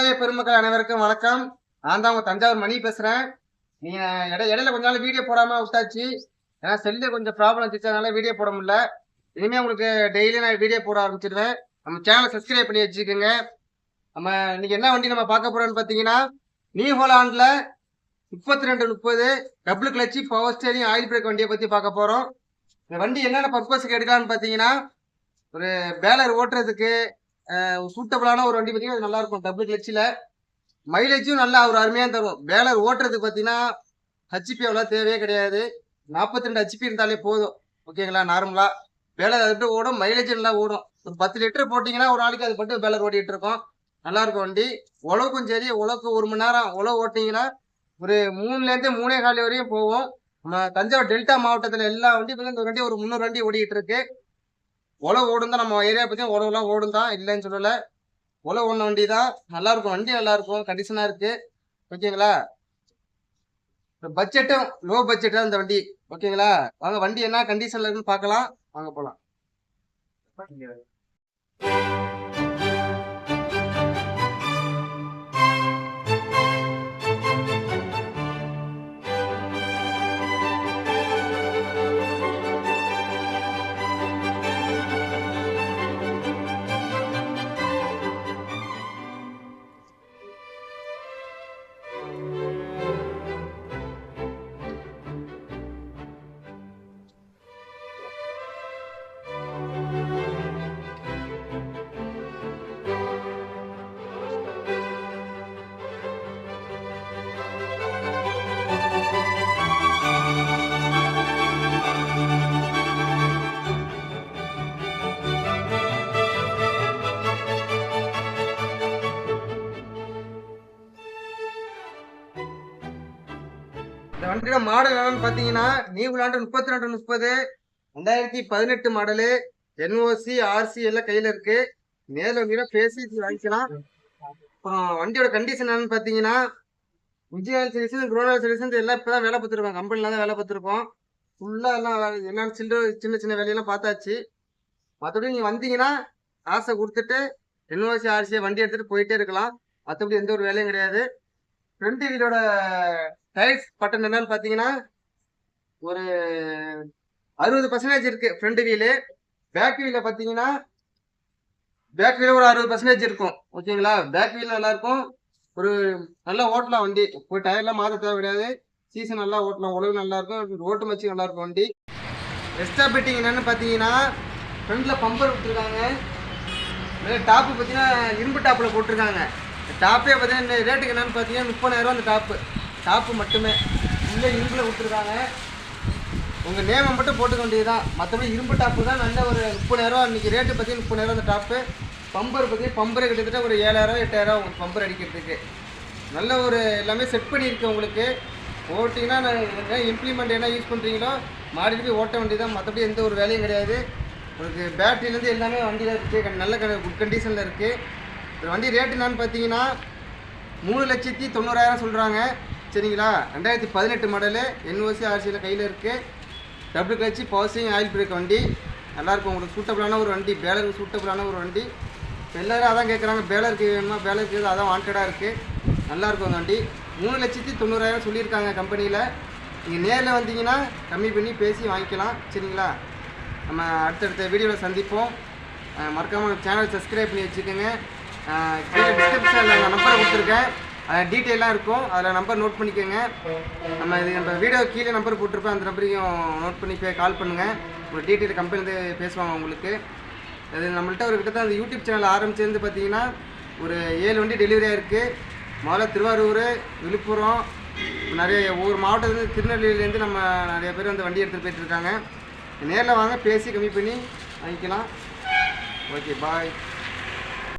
விவசாய பெருமக்கள் அனைவருக்கும் வணக்கம். நான் தான் உங்க தஞ்சாவூர் மணி பேசுறேன். நீங்க இடையில கொஞ்ச நாள் வீடியோ போடாம விட்டாச்சு. ஏன்னா செல்லு கொஞ்சம் ப்ராப்ளம் வந்துச்சு, அதனால வீடியோ போட முடியல. இனிமே உங்களுக்கு டெய்லி நான் வீடியோ போட ஆரம்பிச்சிடுவேன். நம்ம சேனலை சப்ஸ்கிரைப் பண்ணி வச்சுக்கோங்க. நம்ம இன்னைக்கு என்ன வண்டி நம்ம பார்க்க போறோம்னு பார்த்தீங்கன்னா, நியூ ஹாலாண்ட்ல 3230 double clutch power steering oil brake வண்டியை பத்தி பார்க்க போறோம். இந்த வண்டி என்னென்ன பர்பஸ்க்கு எடுக்கலாம்னு பார்த்தீங்கன்னா, ஒரு பேலர் ஓட்டுறதுக்கு சூட்டபிளான ஒரு வண்டி பார்த்தீங்கன்னா அது நல்லா இருக்கும். டபுள் கிளட்சில் மைலேஜும் நல்லா ஒரு அருமையாக தரும். பேலர் ஓட்டுறதுக்கு பார்த்தீங்கன்னா ஹெச்பி அவ்வளோ தேவையே கிடையாது. 42 ஹெச்பி இருந்தாலே போதும். ஓகேங்களா? நார்மலாக பேலர் அதுட்டு ஓடும், மைலேஜ் நல்லா ஓடும். ஒரு 10 லிட்டர் போட்டிங்கன்னா ஒரு நாளைக்கு அது மட்டும் பேலர் ஓடிட்டு இருக்கோம். நல்லாயிருக்கும் வண்டி. உழவுக்கும் சரி, உழவுக்கு 1 மணி நேரம் உழவு ஓட்டிங்கன்னா ஒரு 3லேருந்து 3.25 வரையும் போவோம். நம்ம தஞ்சாவூர் டெல்டா மாவட்டத்தில் எல்லா வண்டியும் இந்த வண்டி ஒரு 300 வண்டி ஓடிட்டு இருக்கு. உழவு ஓடும் தான். நம்ம ஏரியா பற்றி உழவுலாம் ஓடும் தான், இல்லைன்னு சொல்லலை. உழவு ஓடின வண்டி தான். நல்லா இருக்கும் வண்டி, நல்லா இருக்கும், கண்டிஷனாக இருக்கு. ஓகேங்களா? பட்ஜெட்டும் லோ பட்ஜெட் தான் இந்த வண்டி. ஓகேங்களா? வாங்க வண்டி என்ன கண்டிஷன்ல இருக்குன்னு பார்க்கலாம். வாங்க போகலாம். இந்த வண்டியோட மாடல் என்னன்னு பார்த்தீங்கன்னா, new Holland 3230 2018 model. NOC RC எல்லாம் கையில் இருக்கு. நேரில் வந்தீங்கன்னா பேசி வாங்கிக்கலாம். அப்புறம் வண்டியோட கண்டிஷன் என்னன்னு பார்த்தீங்கன்னா, இன்ஜினியர் சர்வீஸ், குரோனல் சர்வீஸ் எல்லாம் இப்போ தான் வேலை பார்த்துருக்கோம். கம்பெனியில் தான் வேலை பார்த்துருக்கோம். ஃபுல்லாக எல்லாம் சின்ன சின்ன வேலையெல்லாம் பார்த்தாச்சு. மற்றபடி நீங்கள் வந்தீங்கன்னா காசை கொடுத்துட்டு NOC RC வண்டி எடுத்துகிட்டு போயிட்டே இருக்கலாம். மற்றபடி எந்த ஒரு வேலையும் கிடையாது. ஃப்ரண்ட் வீலோட டயர்ஸ் பட்டன் என்னன்னு பார்த்தீங்கன்னா ஒரு 60% இருக்கு ஃப்ரண்ட் வீலு. பேக் வீல பார்த்தீங்கன்னா பேக் வீல ஒரு 60% இருக்கும். ஓகேங்களா? பேக் வீல் நல்லா இருக்கும். ஒரு நல்லா ஓட்டலாம் வண்டி. ஒரு டயர்லாம் மாற்ற தேவை கிடையாது. சீசன் நல்லா ஓட்டலாம். உழவு நல்லா இருக்கும். ரோட்டு மச்சு நல்லா இருக்கும் வண்டி. எக்ஸ்ட்ரா பெட்டிங் என்னன்னு பார்த்தீங்கன்னா, ஃப்ரண்ட்ல பம்பர் விட்டுருக்காங்க. டாப்பு பார்த்தீங்கன்னா இரும்பு டாப்பில் போட்டிருக்காங்க. டாப்பே பார்த்தீங்கன்னா இந்த ரேட்டுக்கு என்னன்னு பார்த்தீங்கன்னா 30,000 அந்த டாப்பு மட்டுமே. உள்ளே இரும்பில் கொடுத்துருக்காங்க. உங்கள் நேமை மட்டும் போட்டுக்க வேண்டியது தான். மற்றபடி இரும்பு டாப்பு தான். நல்ல ஒரு 30,000 இன்றைக்கி ரேட்டு பார்த்தீங்கன்னா 30,000 அந்த டாப்பு. பம்பர் பார்த்தீங்கன்னா பம்பரே கிட்டத்தட்ட ஒரு 7,000 8,000 உங்களுக்கு பம்பர் அடிக்கிறதுக்கு. நல்ல ஒரு எல்லாமே செட் பண்ணியிருக்கு உங்களுக்கு. ஓட்டிங்கன்னா என்ன இம்ப்ளிமெண்ட் என்ன யூஸ் பண்ணுறீங்களோ மாடிட்டு போய் ஓட்ட வேண்டியது தான். மற்றபடி எந்த ஒரு வேலையும் கிடையாது. உங்களுக்கு பேட்டரியிலேருந்து எல்லாமே வண்டியில் இருக்குது. நல்ல குட் கண்டிஷனில் இருக்குது. இந்த வண்டி ரேட்டு என்னன்னு பார்த்தீங்கன்னா 3,90,000 சொல்கிறாங்க. சரிங்களா? 2018 மாடலு. NOC RCயில் கையில் இருக்குது. Double clutch power steering oil brake வண்டி. நல்லாயிருக்கும். உங்களுக்கு சூட்டபிளான ஒரு வண்டி. பேலருக்கு சூட்டபிளான ஒரு வண்டி. இப்போ எல்லோரும் அதான் கேட்குறாங்க, பேலருக்கு வேணுமா, பேலருக்கு அதான் வாண்டடாக இருக்குது. நல்லாயிருக்கும் அந்த வண்டி. 3,90,000 சொல்லியிருக்காங்க கம்பெனியில். நீங்கள் நேரில் வந்தீங்கன்னா கம்மி பண்ணி பேசி வாங்கிக்கலாம். சரிங்களா? நம்ம அடுத்தடுத்த வீடியோவில் சந்திப்போம். மறக்காமல் சேனல் சப்ஸ்கிரைப் பண்ணி வச்சுக்கோங்க. கீழே டிஸ்கிரிப்ஷனில் நான் நம்பரை கொடுத்துருக்கேன். அதில் டீட்டெயிலாக இருக்கும். அதில் நம்பர் நோட் பண்ணிக்கோங்க. நம்ம வீடியோ கீழே நம்பர் போட்டிருப்பேன். அந்த நம்பரையும் நோட் பண்ணி கால் பண்ணுங்கள். ஒரு டீட்டெயில் கம்பெனிலேருந்து பேசுவாங்க உங்களுக்கு. அது நம்மள்கிட்ட ஒரு கிட்டத்தட்ட அந்த யூடியூப் சேனல் ஆரம்பிச்சிருந்து பார்த்தீங்கன்னா ஒரு 7 வண்டி டெலிவரியாக இருக்குது. முதல்ல திருவாரூர், விழுப்புரம், நிறைய ஒவ்வொரு மாவட்டத்துலேருந்து திருநெல்வேலியிலேருந்து நம்ம நிறைய பேர் வந்து வண்டி எடுத்துகிட்டு போயிட்டுருக்காங்க. நேரில் வாங்க, பேசி கம்மி பண்ணி வாங்கிக்கலாம். ஓகே, பாய்.